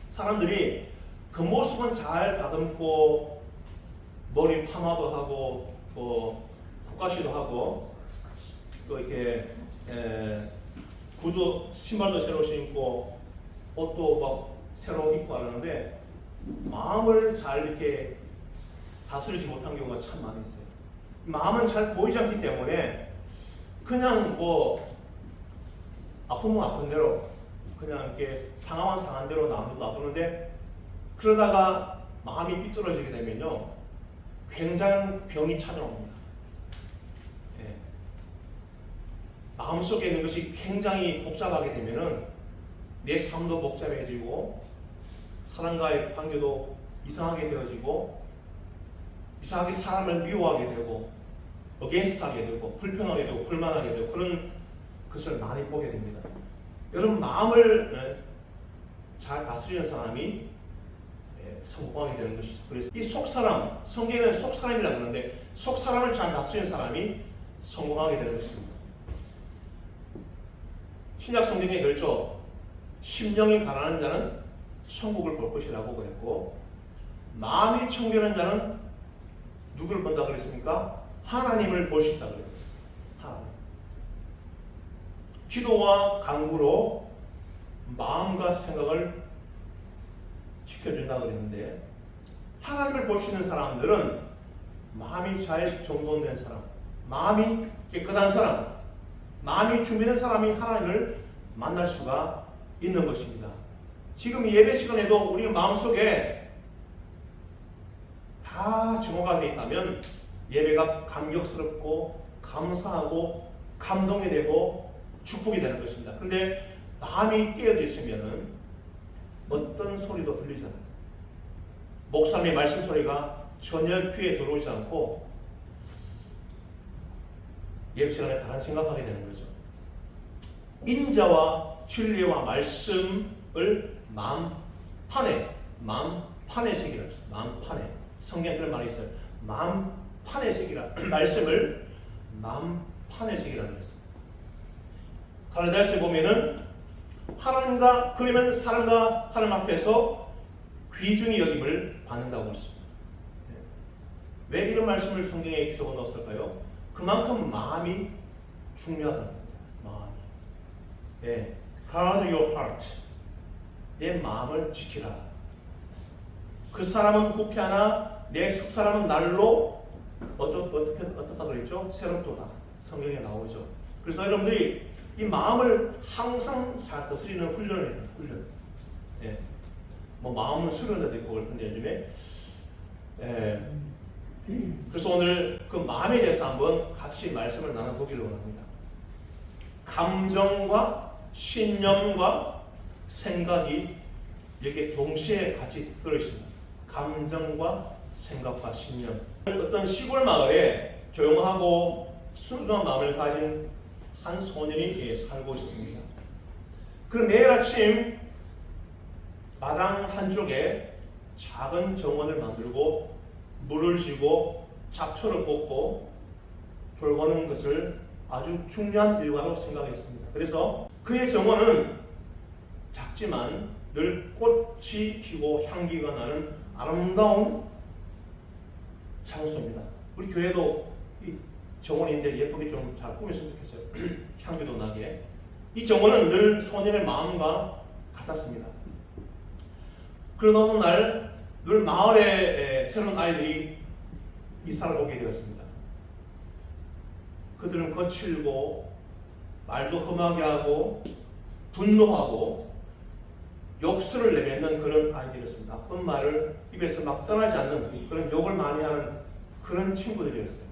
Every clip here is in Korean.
사람들이 겉모습은 잘 다듬고 머리 파마도 하고 뭐 콧가시도 하고 또 이렇게 구두 신발도 새로 신고 옷도 막 새로 입고 하는데 마음을 잘 이렇게 다스리지 못한 경우가 참 많이 있어요. 마음은 잘 보이지 않기 때문에 그냥 뭐 아프면 아픈 대로 그냥 이렇게 상하면 상한 대로 놔두는데 그러다가 마음이 삐뚤어지게 되면요 굉장한 병이 찾아옵니다. 예. 마음속에 있는 것이 굉장히 복잡하게 되면은 내 삶도 복잡해지고 사람과의 관계도 이상하게 되어지고 이상하게 사람을 미워하게 되고 어게인스트하게 되고 불편하게 되고 불만하게 되고 그런 것을 많이 보게 됩니다. 여러분 마음을 잘 다스리는 사람이 성공하게 되는 것이죠. 그래서 이 속사람, 성경에는 속사람이라고 하는데 속사람을 잘 다스리는 사람이 성공하게 되는 것입니다. 신약 성경에 그렇죠. 심령이 가난한 자는 천국을 볼 것이라고 그랬고 마음이 청결한 자는 누구를 본다 그랬습니까? 하나님을 볼 수 있다 그랬어요. 하나님. 기도와 간구로 마음과 생각을 지켜준다 그랬는데 하나님을 볼 수 있는 사람들은 마음이 잘 정돈된 사람, 마음이 깨끗한 사람, 마음이 준비된 사람이 하나님을 만날 수가 있는 것입니다. 지금 예배 시간에도 우리 마음속에 다 정화가 되어 있다면 예배가 감격스럽고 감사하고 감동이 되고 축복이 되는 것입니다. 그런데 마음이 깨어져 있으면 어떤 소리도 들리지 않아요. 목사님의 말씀 소리가 전혀 귀에 들어오지 않고 예배 시간에 다른 생각하게 되는 거죠. 인자와 진리와 말씀을 마음판에 새기라. 마음판에. 성경에 그런 말이 있어요. 마음판에 새기라. 말씀을 마음판에 새기라 그랬습니다. 갈라디아서에 보면은 하나님과 그러면 사람과 하나님 앞에서 귀중히 여김을 받는다고 했습니다. 왜 이런 말씀을 성경에 기록해 넣었을까요? 그만큼 마음이 중요하다는 겁니다. 마음이. 네. Guard your heart. 내 마음을 지키라. 그 사람은 후패하나 내 속사람은 날로 어떻다 그랬죠? 새롭도다. 성경에 나오죠. 그래서 여러분들이 이 마음을 항상 잘 다스리는 훈련을 해요. 훈련. 예. 뭐 마음을 수련해도 있고 그런데 요즘에. 예. 그래서 오늘 그 마음에 대해서 한번 같이 말씀을 나눠보기를 원합니다. 감정과 신념과 생각이 여기에 동시에 같이 들어있습니다. 감정과 생각과 신념. 어떤 시골 마을에 조용하고 순수한 마음을 가진 한 소년이 살고 있습니다. 그럼 매일 아침 마당 한쪽에 작은 정원을 만들고 물을 쥐고 잡초를 뽑고 돌보는 것을 아주 중요한 일과로 생각했습니다. 그래서 그의 정원은 작지만 늘 꽃이 피고 향기가 나는 아름다운 장소입니다. 우리 교회도 이 정원인데 예쁘게 좀 잘 꾸몄으면 좋겠어요. 향기도 나게. 이 정원은 늘 소년의 마음과 같았습니다. 그러던 어느 날 늘 마을에 새로운 아이들이 이사를 오게 되었습니다. 그들은 거칠고 말도 험하게 하고 분노하고 욕설을 내뱉는 그런 아이들이었습니다. 나쁜 말을 입에서 막 떠나지 않는 그런 욕을 많이 하는 그런 친구들이었어요.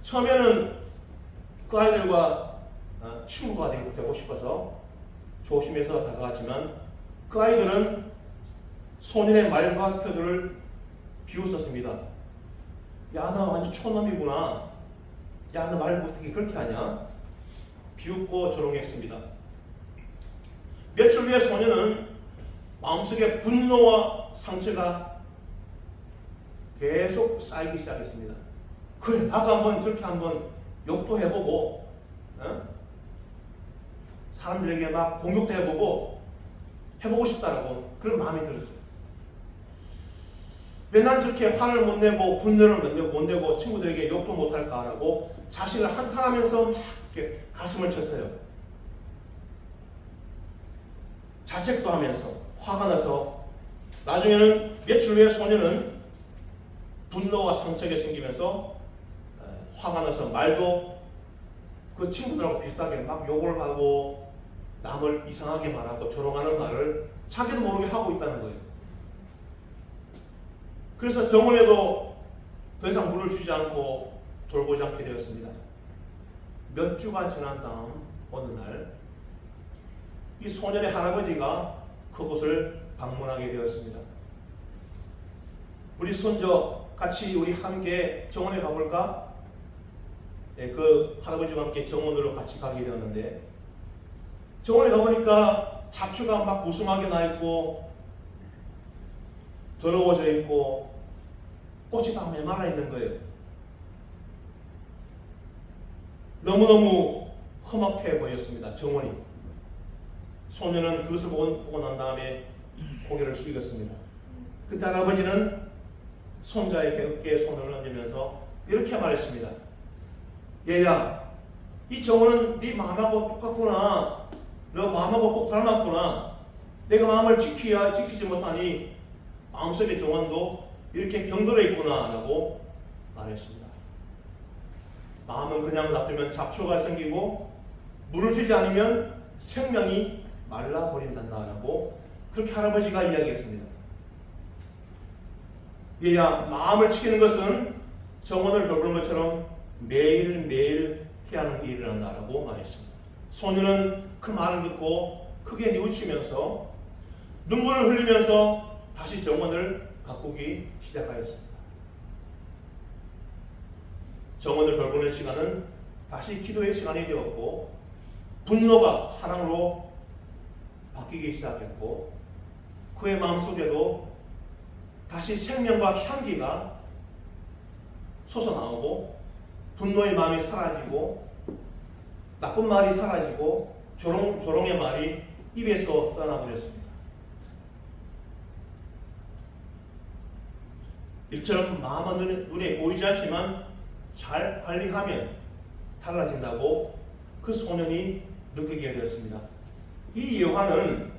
처음에는 그 아이들과 친구가 되고 싶어서 조심해서 다가갔지만 그 아이들은 소년의 말과 태도를 비웃었습니다. 야, 너 완전 촌놈이구나. 야, 너 말 어떻게 그렇게 하냐? 비웃고 조롱했습니다. 며칠 후에 소년은 마음속에 분노와 상처가 계속 쌓이기 시작했습니다. 그래, 나도 한번 저렇게 한번 욕도 해보고, 사람들에게 막 공격도 해보고, 해보고 싶다라고 그런 마음이 들었어요. 왜 난 저렇게 화를 못 내고 분노를 못 내고 친구들에게 욕도 못할까라고 자신을 한탄하면서 막 이렇게 가슴을 쳤어요. 자책도 하면서 화가 나서 나중에는 며칠 후에 소녀는 분노와 상처가 생기면서 화가 나서 말도 그 친구들하고 비슷하게 막 욕을 하고 남을 이상하게 말하고 조롱하는 말을 자기도 모르게 하고 있다는 거예요. 그래서 정원에도 더 이상 물을 주지 않고 돌보지 않게 되었습니다. 몇 주가 지난 다음 어느 날 이 소년의 할아버지가 그곳을 방문하게 되었습니다. 우리 손자 같이 우리 함께 정원에 가볼까? 네, 그 할아버지와 함께 정원으로 같이 가게 되었는데 정원에 가보니까 잡초가 막 무성하게 나 있고 더러워져 있고 꽃이 다 메말라 있는 거예요. 너무너무 험악해 보였습니다. 정원이. 소녀는 그것을 보고 난 다음에 고개를 숙였습니다. 그때 할아버지는 손자에게 어깨에 손을 얹으면서 이렇게 말했습니다. 얘야, 이 정원은 네 마음하고 똑같구나. 너 마음하고 꼭 닮았구나. 내가 마음을 지키지 못하니 마음속의 정원도 이렇게 병들어 있구나 라고 말했습니다. 마음은 그냥 놔두면 잡초가 생기고 물을 주지 않으면 생명이 말라버린단다라고 그렇게 할아버지가 이야기했습니다. 얘야, 마음을 지키는 것은 정원을 돌보는 것처럼 매일매일 해야 하는 일을 한다라고 말했습니다. 소녀는 그 말을 듣고 크게 뉘우치면서 눈물을 흘리면서 다시 정원을 가꾸기 시작하였습니다. 정원을 돌보는 시간은 다시 기도의 시간이 되었고 분노가 사랑으로 바뀌기 시작했고 그의 마음속에도 다시 생명과 향기가 솟아나오고 분노의 마음이 사라지고 나쁜 말이 사라지고 조롱의 말이 입에서 떠나버렸습니다. 이처럼 마음은 눈에 보이지 않지만 잘 관리하면 달라진다고 그 소년이 느끼게 되었습니다. 이 예화는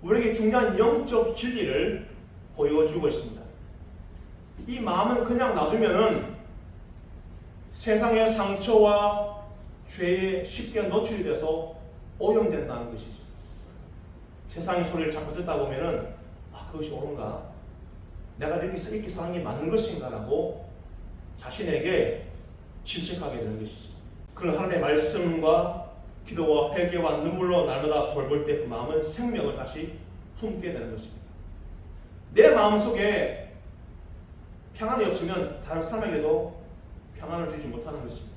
우리에게 중요한 영적 진리를 보여주고 있습니다. 이 마음은 그냥 놔두면은 세상의 상처와 죄에 쉽게 노출이 돼서 오염된다는 것이죠. 세상의 소리를 자꾸 듣다 보면은 그것이 옳은가? 내가 이렇게 사는 게 맞는 것인가라고 자신에게 질책하게 되는 것이죠. 그런 하나님의 말씀과 기도와 회개와 눈물로 날마다 돌볼 때 그 마음은 생명을 다시 품게 되는 것입니다. 내 마음속에 평안이 없으면 다른 사람에게도 평안을 주지 못하는 것입니다.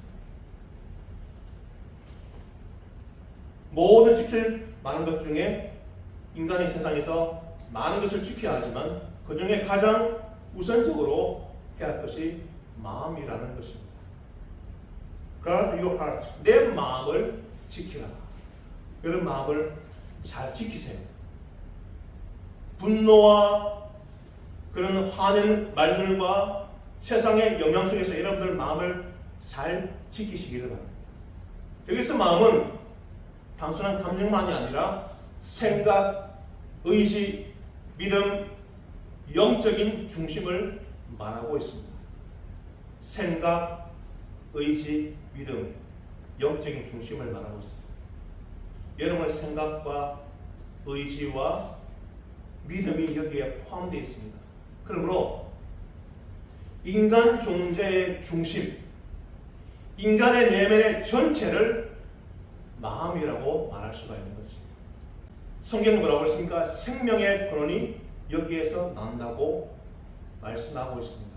모든 지킬 많은 것 중에 인간이 세상에서 많은 것을 지켜야 하지만 그 중에 가장 우선적으로 해야 할 것이 마음이라는 것입니다. Guard your heart. 내 마음을 지키라. 여러분 마음을 잘 지키세요. 분노와 그런 화낸 말들과 세상의 영향 속에서 여러분들 마음을 잘 지키시기를 바랍니다. 여기서 마음은 단순한 감정만이 아니라 생각, 의지, 믿음, 영적인 중심을 말하고 있습니다. 생각, 의지, 믿음, 영적인 중심을 말하고 있습니다. 여러분의 생각과 의지와 믿음이 여기에 포함되어 있습니다. 그러므로 인간 존재의 중심, 인간의 내면의 전체를 마음이라고 말할 수가 있는 것입니다. 성경은 뭐라고 했습니까? 생명의 근원이 여기에서 난다고 말씀하고 있습니다.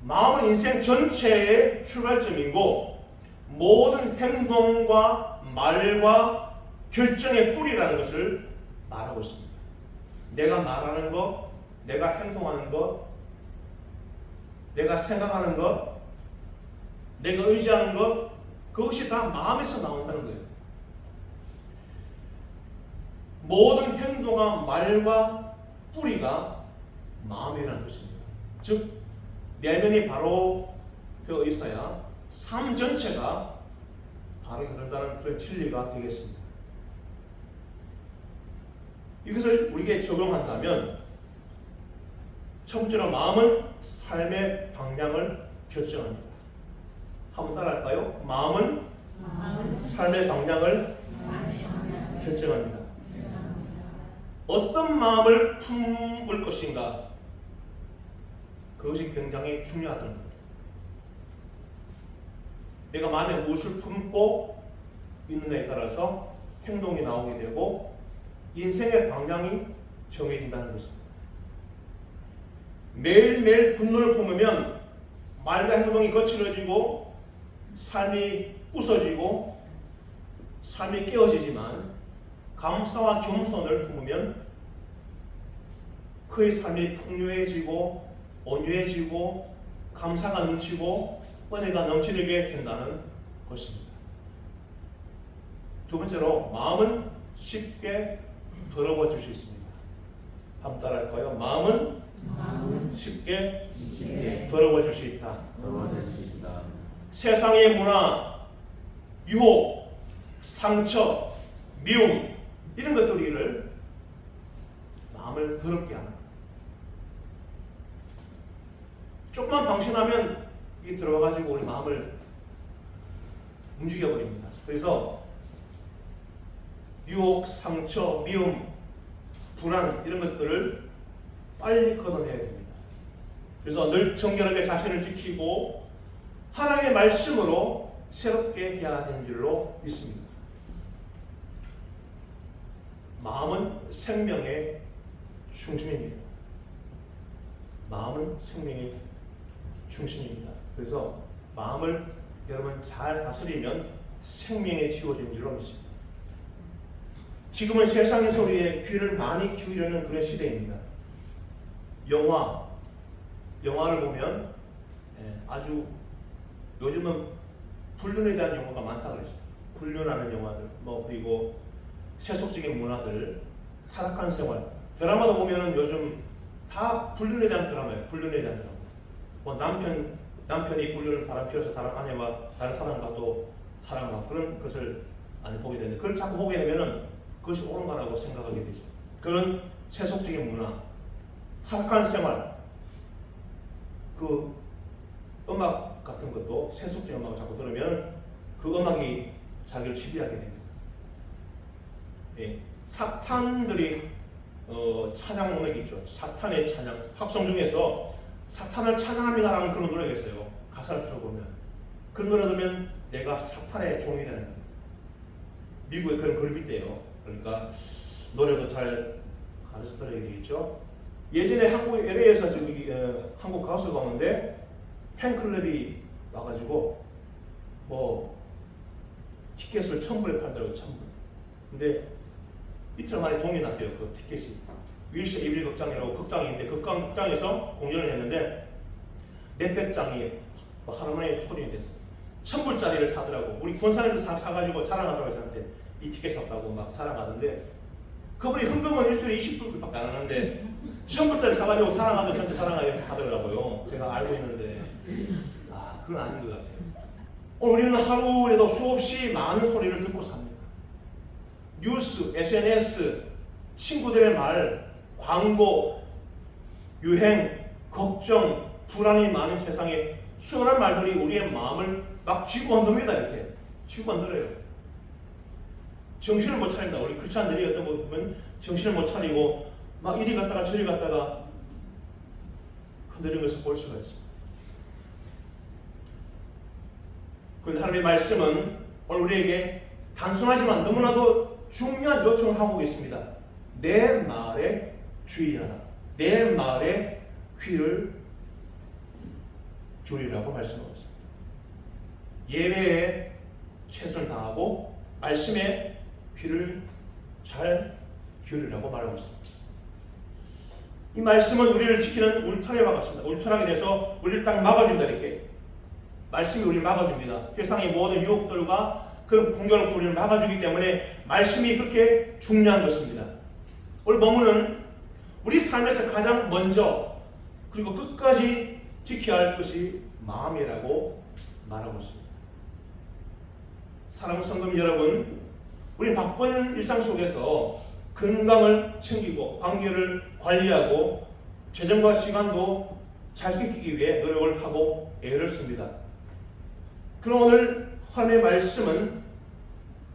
마음은 인생 전체의 출발점이고 모든 행동과 말과 결정의 뿌리라는 것을 말하고 있습니다. 내가 말하는 것, 내가 행동하는 것, 내가 생각하는 것, 내가 의지하는 것, 그것이 다 마음에서 나온다는 거예요. 모든 행동과 말과 뿌리가 마음이라는 뜻입니다. 즉 내면이 바로 되어 있어야 삶 전체가 바로 흐른다는 그런 진리가 되겠습니다. 이것을 우리에게 적용한다면 첫 번째로 마음은 삶의 방향을 결정합니다. 한번 따라할까요? 마음은 삶의 방향을 결정합니다. 어떤 마음을 품을 것인가, 그것이 굉장히 중요하다는 겁니다. 내가 마음에 무엇을 품고 있느냐에 따라서 행동이 나오게 되고 인생의 방향이 정해진다는 것입니다. 매일매일 분노를 품으면 말과 행동이 거칠어지고 삶이 부서지고 삶이 깨어지지만 감사와 겸손을 품으면 그의 삶이 풍요해지고 온유해지고 감사가 넘치고 은혜가 넘치게 된다는 것입니다. 두 번째로 마음은 쉽게 더러워질 수 있습니다. 한번 따라할까요? 마음은 쉽게 더러워질 수 있다. 세상의 문화, 유혹, 상처, 미움 이런 것들을 마음을 더럽게 하는 거예요. 조금만 방심하면 이게 들어가가지고 우리 마음을 움직여버립니다. 그래서 유혹, 상처, 미움, 불안 이런 것들을 빨리 걷어내야 됩니다. 그래서 늘 정결하게 자신을 지키고 하나님의 말씀으로 새롭게 해야 되는 줄로 믿습니다. 마음은 생명의 중심입니다. 마음은 생명의 중심입니다. 그래서 마음을 여러분 잘 다스리면 생명에 지워지는 줄로 믿습니다. 지금은 세상의 소리에 귀를 많이 기울이려는 그런 시대입니다. 영화를 보면 아주 요즘은 불륜에 대한 영화가 많다고 그랬어요. 불륜하는 영화들, 그리고 세속적인 문화들, 타락한 생활. 드라마도 보면은 요즘 다 불륜에 대한 드라마예요. 불륜에 대한 드라마. 남편이 불륜을 바람피워서 다른 아내와 다른 사람과 또 사랑하고 그런 것을 보게 되는데 그걸 자꾸 보게 되면은 그것이 옳은가라고 생각하게 되죠. 그런 세속적인 문화, 타락한 생활, 그 음악 같은 것도 세속적인 음악을 자꾸 들으면 그 음악이 자기를 지배하게 됩니다. 예, 사탄들이 찬양 음악이 있죠. 사탄의 찬양, 팝송 중에서 사탄을 찬양합니다라는 그런 노래가 있어요. 가사를 들어보면 그런 노래 들으면 내가 사탄의 종이 되는 거예요. 미국에 그런 그룹이 있대요. 그러니까 노래도 잘 가르쳐 드려야 되겠죠. 예전에 한국 LA에서 한국 가수가 오는데 팬클럽이 와가지고 티켓을 1,000불에 팔더라고요. 1,000불. 근데 이틀 만에 동이 났대요. 그 티켓이. 윌스 에이빌 극장이라고 극장이 있는데 그 극장에서 공연을 했는데 몇백 장이 하루 만에 소진이 됐어요. 1,000불짜리를 사더라고. 우리 권사님도 사가지고 자랑하더라고요. 저한테 이 티켓 샀다고 막 자랑하던데 그분이 헌금은 일주일에 20불밖에 안 하는데 1,000불짜리 사가지고 자랑하던 저한테 자랑하더라고요. 제가 알고 있는데 그건 아닌 것 같아요. 우리는 하루에도 수없이 많은 소리를 듣고 삽니다. 뉴스, SNS, 친구들의 말, 광고, 유행, 걱정, 불안이 많은 세상에 수많은 말들이 우리의 마음을 막 쥐고 흔듭니다. 이렇게 쥐고 흔들어요. 정신을 못 차린다. 우리 크리스찬들이 어떤 거 보면 정신을 못 차리고 막 이리 갔다가 저리 갔다가 흔드는 것을 볼 수가 있습니다. 그런데 하나님의 말씀은 오늘 우리에게 단순하지만 너무나도 중요한 요청을 하고 있습니다. 내 말에 주의하라. 내 말에 귀를 기울이라고 말씀하고 있습니다. 예배에 최선을 다하고 말씀에 귀를 잘 기울이라고 말하고 있습니다. 이 말씀은 우리를 지키는 울타리와 같습니다. 울타리가 돼서 우리를 딱 막아준다. 이렇게 말씀이 우리를 막아줍니다. 세상의 모든 유혹들과 그런 공격을 우리를 막아주기 때문에 말씀이 그렇게 중요한 것입니다. 오늘 본문은 우리 삶에서 가장 먼저 그리고 끝까지 지켜야 할 것이 마음이라고 말하고 있습니다. 사랑하는 성도 여러분, 우리 바쁜 일상 속에서 건강을 챙기고 관계를 관리하고 재정과 시간도 잘 지키기 위해 노력을 하고 애를 씁니다. 그럼 오늘 하나님의 말씀은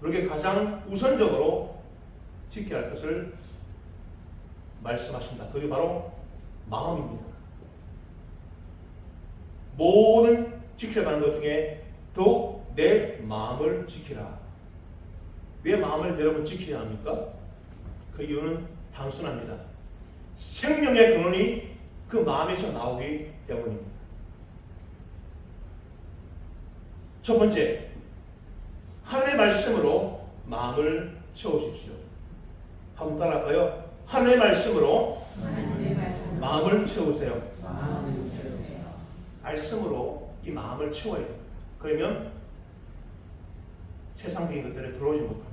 우리에게 가장 우선적으로 지켜야 할 것을 말씀하십니다. 그게 바로 마음입니다. 모든 지켜야 하는 것 중에 더욱 내 마음을 지키라. 왜 마음을 여러분 지켜야 합니까? 그 이유는 단순합니다. 생명의 근원이 그 마음에서 나오기 때문입니다. 첫 번째, 하나님의 말씀으로 마음을 채우십시오. 한번 따라할까요? 하나님의 말씀으로 마음을 채우세요. 말씀으로 이 마음을 채워요. 그러면 세상적인 것들에 들어오지 못합니다.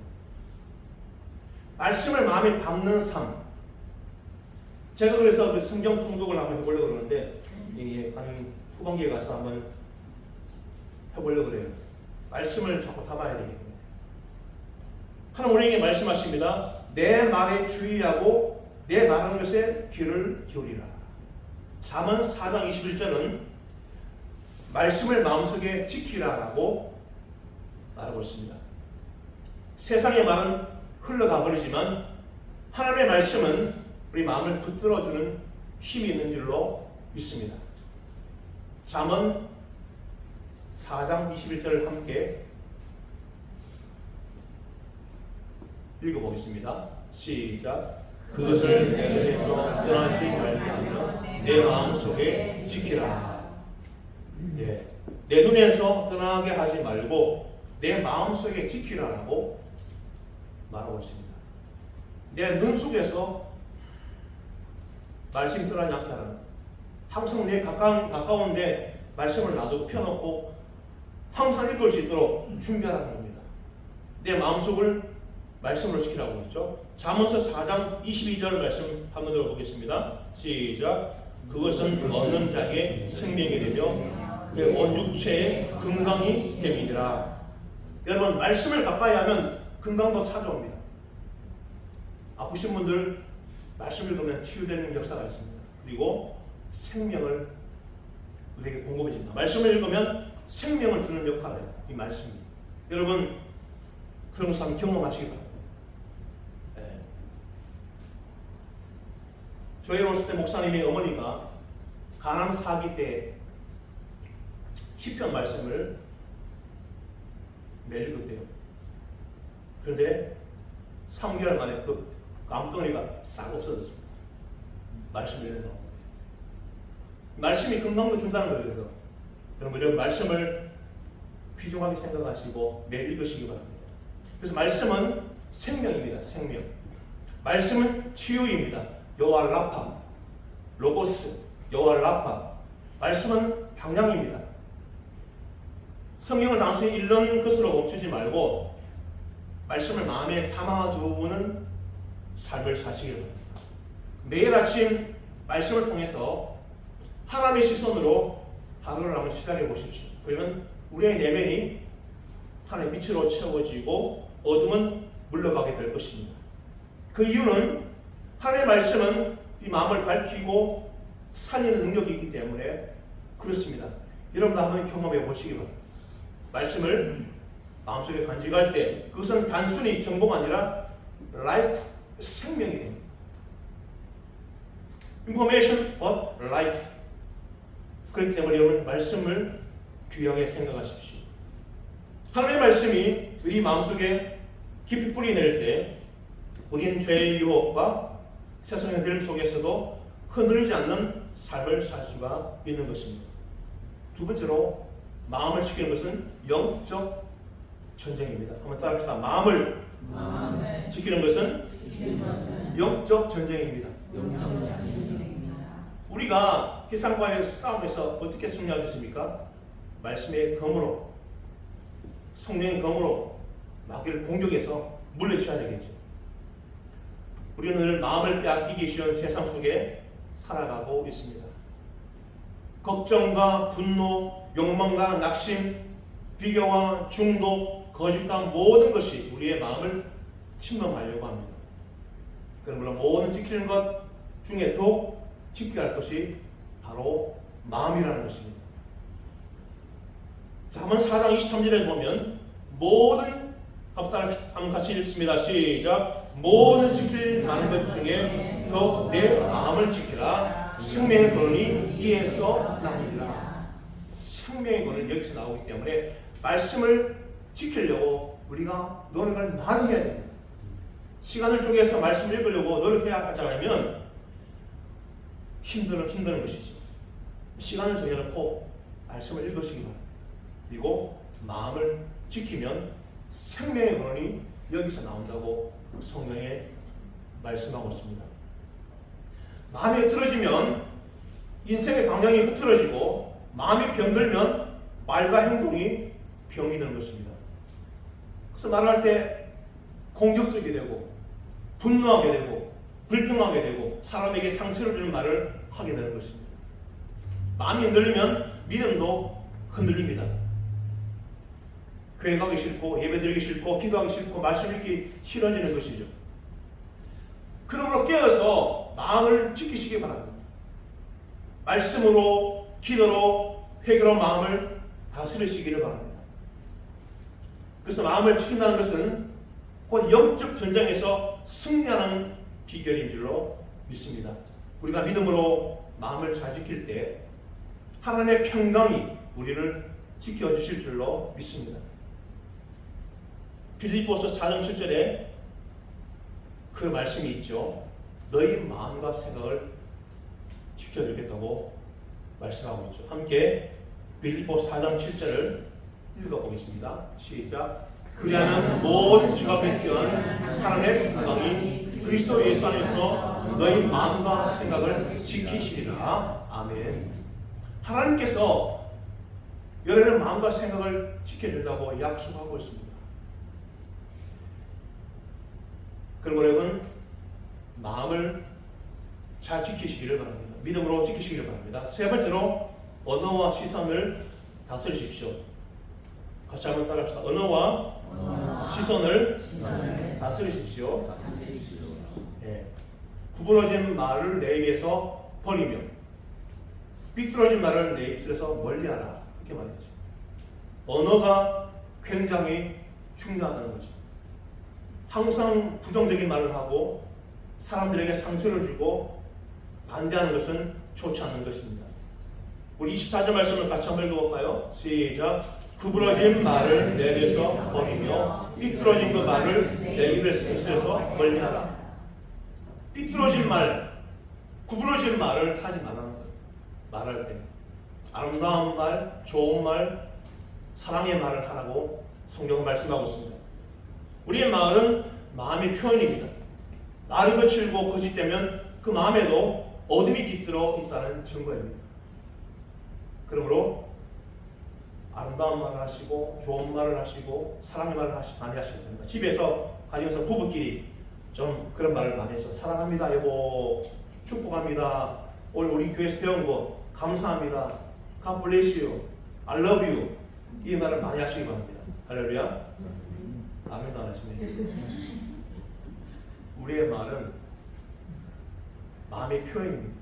말씀을 마음에 담는 삶. 제가 그래서 그 성경 통독을 한번 해보려고 그러는데 한 후반기에 가서 한번 해보려고 그래요. 말씀을 자꾸 담아야 되기 때문에. 하나님 우리에게 말씀하십니다. 내 말에 주의하고 내 말하는 것에 귀를 기울이라. 잠언 4장 21절은 말씀을 마음속에 지키라라고 말하고 있습니다. 세상의 말은 흘러가 버리지만 하나님의 말씀은 우리 마음을 붙들어주는 힘이 있는 줄로 믿습니다. 잠언 4장 21절을 함께 읽어보겠습니다. 시작. 그것을 내 눈에서 떠나지 말게 하며 내 마음속에 지키라. 네. 내 눈에서 떠나게 하지 말고 내 마음속에 지키라라고 말하고 있습니다. 내 눈 속에서 말씀이 떠나지 않게 하라는, 항상 내 가까운데 말씀을 놔두고 펴놓고 항상 읽을 수 있도록 준비하라는 겁니다. 내 마음속을 말씀으로 지키라고 했죠. 잠언서 4장 22절 말씀 한번 들어보겠습니다. 시작. 그것은 얻는 자에게 생명이 되며 그 온 육체의 건강이 됨이니라. 여러분, 말씀을 가까이 하면 건강도 찾아옵니다. 아프신 분들 말씀 읽으면 치유되는 역사가 있습니다. 그리고 생명을 우리에게 공급해 줍니다. 말씀을 읽으면 생명을 주는 역할을 해요. 이 말씀이. 여러분, 그런 것을 한번 경험하시기 바랍니다. 네. 저희 어렸을 때 목사님의 어머니가 간암 사기 때 시편 말씀을 매일 읽었대요. 그런데 3개월 만에 그 암덩어리가 싹 없어졌습니다. 말씀을 읽는 가운데. 말씀이 건강도 준다는 거예요. 그래서 여러분, 이런 말씀을 귀중하게 생각하시고 매일 읽으시기 바랍니다. 그래서 말씀은 생명입니다. 생명. 말씀은 치유입니다. 여호와 라파, 로고스, 여호와 라파. 말씀은 방향입니다. 성경을 단순히 읽는 것으로 멈추지 말고 말씀을 마음에 담아두는 삶을 사시길 바랍니다. 매일 아침 말씀을 통해서 하나님의 시선으로 하루를 한번 시작해 보십시오. 그러면 우리의 내면이 하나님의 빛으로 채워지고 어둠은 물러가게 될 것입니다. 그 이유는 하나님의 말씀은 이 마음을 밝히고 살리는 능력이 있기 때문에 그렇습니다. 여러분도 한번 경험해 보시기 바랍니다. 말씀을 마음속에 간직할 때 그것은 단순히 정보가 아니라 라이프, 생명이 됩니다. Information but life. 그렇기 때문에 여러분, 말씀을 귀하게 생각하십시오. 하나님의 말씀이 우리 마음속에 깊이 뿌리 낼 때 우리는 죄의 유혹과 세상의 흐름 속에서도 흔들리지 않는 삶을 살 수가 있는 것입니다. 두 번째로 마음을 지키는 것은 영적 전쟁입니다. 한번 따라합시다. 마음을 지키는 것은 영적 전쟁입니다. 우리가 세상과의 싸움에서 어떻게 승리할 수 있습니까? 말씀의 검으로, 성령의 검으로 마귀를 공격해서 물리쳐야 되겠죠. 우리는 늘 마음을 빼앗기기 쉬운 세상 속에 살아가고 있습니다. 걱정과 분노, 욕망과 낙심, 비교와 중독, 거짓과 모든 것이 우리의 마음을 침범하려고 합니다. 그러므로 모든 지키는 것 중에 더욱 지켜야 할 것이 바로 마음이라는 것입니다. 잠언 4장 23절에 보면 모든 한번 같이 읽습니다. 시작. 모든 지킬 많은 것 중에 더 내 마음을 지키라. 생명의 근원이 이에서 나니라. 생명의 근원은 여기서 나오기 때문에 말씀을 지키려고 우리가 노력을 많이 해야 됩니다. 시간을 쪼개서 말씀을 읽으려고 노력해야 하지 않으면 힘드는 것이죠. 시간을 정해놓고 말씀을 읽으시기 바랍니다. 그리고 마음을 지키면 생명의 근원이 여기서 나온다고 성경에 말씀하고 있습니다. 마음이 흐트러지면 인생의 방향이 흐트러지고, 마음이 병들면 말과 행동이 병이 되는 것입니다. 그래서 말을 할 때 공격적이 되고 분노하게 되고 불평하게 되고 사람에게 상처를 주는 말을 하게 되는 것입니다. 마음이 흔들리면 믿음도 흔들립니다. 교회 가기 싫고 예배드리기 싫고 기도하기 싫고 말씀 읽기 싫어지는 것이죠. 그러므로 깨어서 마음을 지키시기 바랍니다. 말씀으로, 기도로, 회개로 마음을 다스리시기를 바랍니다. 그래서 마음을 지킨다는 것은 곧 영적 전쟁에서 승리하는 비결인 줄로 믿습니다. 우리가 믿음으로 마음을 잘 지킬 때 하나님의 평강이 우리를 지켜주실 줄로 믿습니다. 빌립보서 4장 7절에 그 말씀이 있죠. 너희 마음과 생각을 지켜주겠다고 말씀하고 있죠. 함께 빌립보 4장 7절을 읽어보겠습니다. 시작. 그리하면 모든 지가 뺏겨온 하나님의 평강이 그리스도 예수 안에서 너희 마음과 생각을 지키시리라. 아멘. 하나님께서 여러분의 마음과 생각을 지켜준다고 약속하고 있습니다. 그리고 여러분 마음을 잘 지키시기를 바랍니다. 믿음으로 지키시기를 바랍니다. 세 번째로 언어와 시선을 다스리십시오. 같이 한번 따라합시다. 언어와 시선을 다스리십시오. 네. 구부러진 말을 내 입에서 버리며 삐뚤어진 말을 내 입술에서 멀리하라. 그렇게 말했죠. 언어가 굉장히 중요하다는 거죠. 항상 부정적인 말을 하고 사람들에게 상처를 주고 반대하는 것은 좋지 않은 것입니다. 우리 24절 말씀을 같이 한번 읽어볼까요? 시작. 구부러진 말을 내 입에서 버리며 삐뚤어진 그 말을 내 입에서 멀리하라. 삐뚤어진 말, 구부러진 말을 하지 말라는 거예요. 말할 때 아름다운 말, 좋은 말, 사랑의 말을 하라고 성경은 말씀하고 있습니다. 우리의 마음은 마음의 표현입니다. 말이 거칠고 거짓되면 그 마음에도 어둠이 깃들어 있다는 증거입니다. 그러므로 아름다운 말을 하시고 좋은 말을 하시고 사랑의 말을 많이 하셔야 됩니다. 집에서 가정에서 부부끼리 좀 그런 말을 많이 해서 사랑합니다 여보, 축복합니다, 오늘 우리 교회에서 배운 거 감사합니다, God bless you, I love you, 이 말을 많이 하시기 바랍니다. 할렐루야. 아멘도 안 하시네. 우리의 말은 마음의 표현입니다.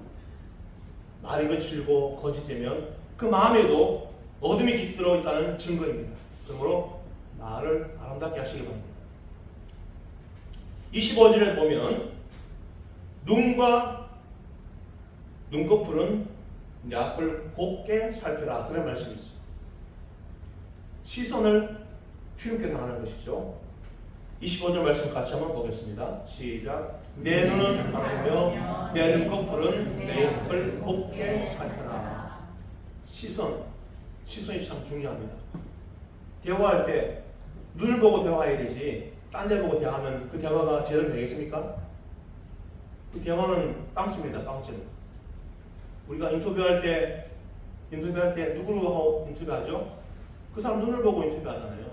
말이 거칠고 거짓되면 그 마음에도 어둠이 깃들어 있다는 증거입니다. 그러므로 말을 아름답게 하시기 바랍니다. 25절에 보면 눈과 눈꺼풀은 내 앞을 곱게 살펴라. 그런 말씀이 있어요. 시선을 주님께 당하는 것이죠. 25절 말씀 같이 한번 보겠습니다. 시작. 내 눈은 바라보며 내 눈꺼풀은 내 앞을 곱게 살펴라. 시선이 참 중요합니다. 대화할 때 눈을 보고 대화해야 되지 딴 데 보고 대화하면 그 대화가 제대로 되겠습니까? 그 대화는 빵집입니다. 빵집. 우리가 인터뷰할 때 누구로 인터뷰하죠? 그 사람 눈을 보고 인터뷰하잖아요.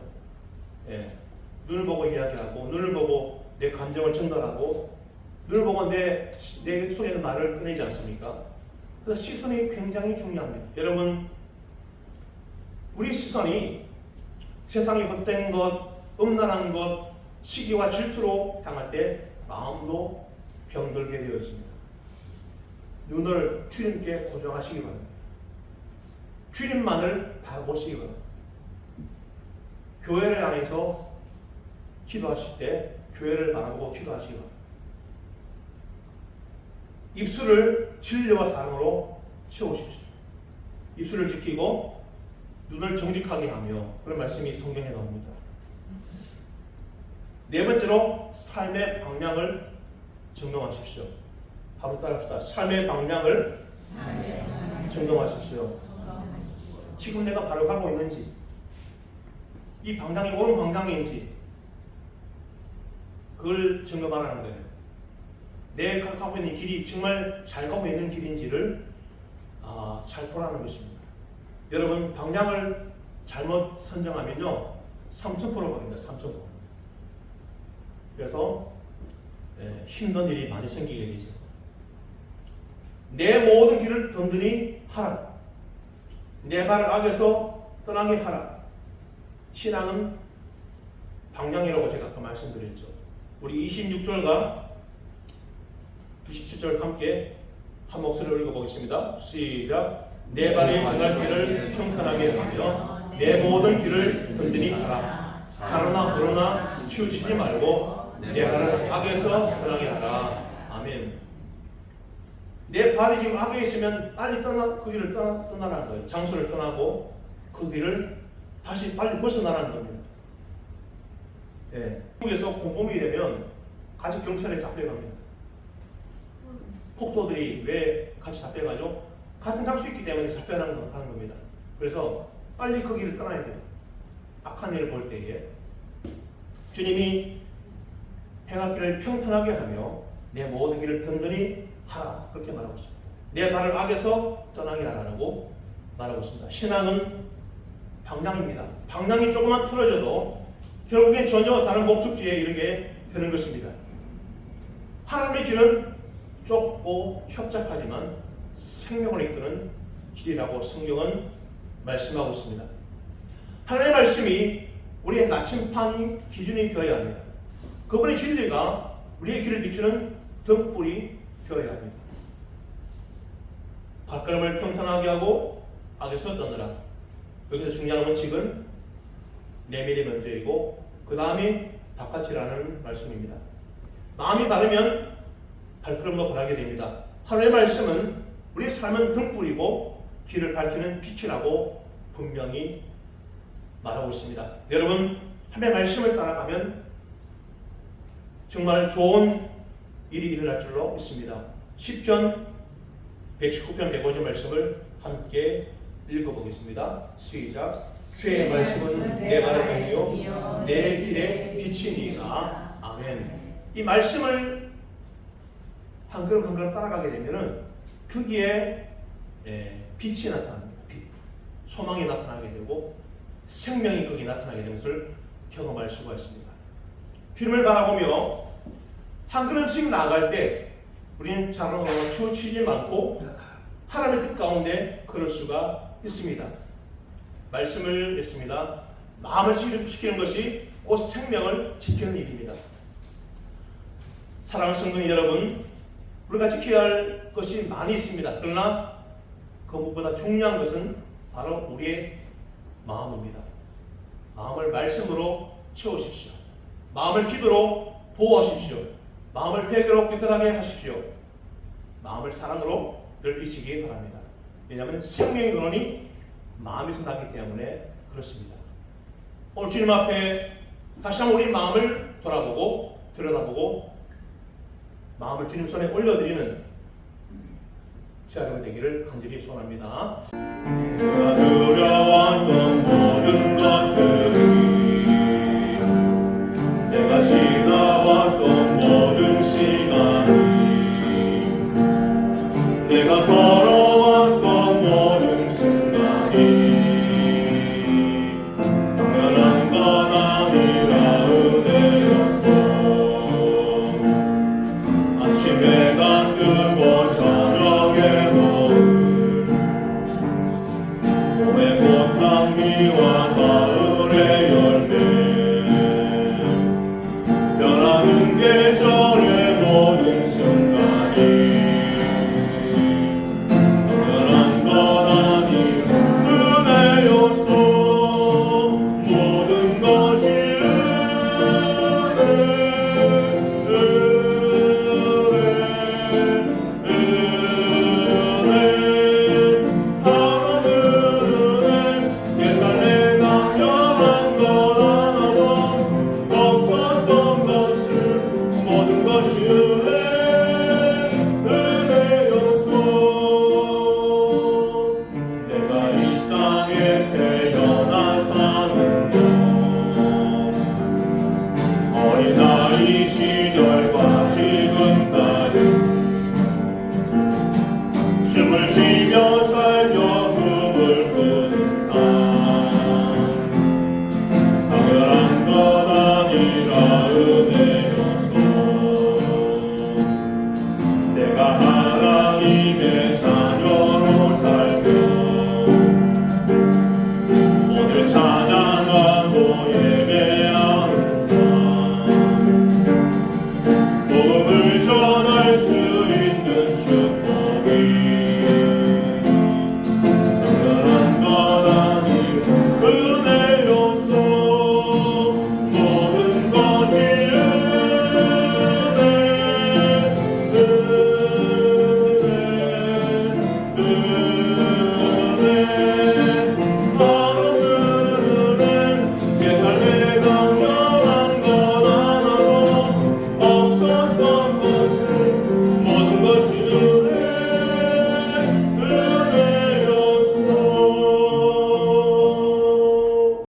예. 눈을 보고 이야기하고 눈을 보고 내 감정을 전달하고 눈을 보고 내 속에 있는 말을 꺼내지 않습니까? 그래서 시선이 굉장히 중요합니다. 여러분, 우리 시선이 세상이 헛된 것, 음란한 것, 시기와 질투로 향할 때 마음도 병들게 되어 있습니다. 눈을 주님께 고정하시기 바랍니다. 주님만을 바라보시기 바랍니다. 교회를 향해서 기도하실 때 교회를 바라보고 기도하시기 바랍니다. 입술을 진리와 사랑으로 채우십시오. 입술을 지키고 눈을 정직하게 하며, 그런 말씀이 성경에 나옵니다. 네 번째로 삶의 방향을 점검하십시오. 바로 따라합시다. 삶의 방향을 점검하십시오. 지금 내가 바로 가고 있는지, 이 방향이 옳은 방향인지, 그걸 점검하라는 거예요. 내가 가고 있는 길이 정말 잘 가고 있는 길인지를 잘 보라는 것입니다. 여러분, 방향을 잘못 선정하면요 3,000% 갑니다. 3,000%. 그래서 힘든 일이 많이 생기게 되죠. 내 모든 길을 든든히 하라. 내 발을 악에서 떠나게 하라. 신앙은 방향이라고 제가 아까 말씀드렸죠. 우리 26절과 27절 함께 한 목소리로 읽어보겠습니다. 시작. 내 발이 행할 길을 평탄하게 하며 내 모든 길을 든든히 하라. 가로나 그러나 치우치지 말고 내 발을 악에서 떠나게 하라. 아멘. 내 발이 지금 악에 있으면 빨리 그 길을 떠나라는 거예요. 장소를 떠나고 그 길을 다시 빨리 벗어나라는 겁니다. 예. 한국에서 공범이 되면 같이 경찰에 잡혀갑니다. 폭도들이 왜 같이 잡혀가죠? 같은 장소 있기 때문에 잡혀가는 겁니다. 그래서 빨리 그 길을 떠나야 돼요. 악한 일을 볼 때에 주님이 행할 길을 평탄하게 하며 내 모든 길을 든든히 하라, 그렇게 말하고 있습니다. 내 발을 악에서 떠나게 하라고 말하고 있습니다. 신앙은 방향입니다. 방향이 조금만 틀어져도 결국엔 전혀 다른 목적지에 이르게 되는 것입니다. 하나님의 길은 좁고 협착하지만 생명을 이끄는 길이라고 성경은 말씀하고 있습니다. 하나님의 말씀이 우리의 나침판이 기준이 되어야 합니다. 그분의 진리가 우리의 길을 비추는 등불이 되어야 합니다. 발걸음을 평탄하게 하고 악에서 떠나라. 여기서 중요한 원칙은 내면이 먼저이고 그 다음이 바깥이라는 말씀입니다. 마음이 바르면 발걸음도 바르게 됩니다. 하나님의 말씀은 우리의 삶은 등불이고 길을 밝히는 빛이라고 분명히 말하고 있습니다. 여러분, 하나님의 말씀을 따라가면 정말 좋은 일이 일어날 줄로 믿습니다. 시편 119편 105절 말씀을 함께 읽어보겠습니다. 시작. 주의 말씀은 내 발의灯이요 내 길의 빛이니라. 아멘. 이 말씀을 한 걸음 한 걸음 따라가게 되면은 거기에 빛이 나타납니다. 빛. 소망이 나타나게 되고 생명이 거기에 나타나게 되는 것을 경험할 수가 있습니다. 주님을 바라보며 한 걸음씩 나아갈 때 우리는 자랑으로 치우치지 않고 하나님의 뜻 가운데 걸을 수가 있습니다. 말씀을 했습니다. 마음을 지키는 것이 곧 생명을 지키는 일입니다. 사랑하는 성도 여러분, 우리가 지켜야 할 것이 많이 있습니다. 그러나 그 무엇보다 중요한 것은 바로 우리의 마음입니다. 마음을 말씀으로 채우십시오. 마음을 기도로 보호하십시오. 마음을 회개로 깨끗하게 하십시오. 마음을 사랑으로 넓히시기 바랍니다. 왜냐하면 생명의 근원이 마음에서 나기 때문에 그렇습니다. 오늘 주님 앞에 다시 한번 우리 마음을 돌아보고 들여다보고 마음을 주님 손에 올려드리는 제가 되기를 간절히 소원합니다. 내가 두려웠던 모든 것들이 내가 지나왔던 모든 시간이 내가 걸어왔던 모든 순간이 당연한 건 아니라 은혜였어. 춤을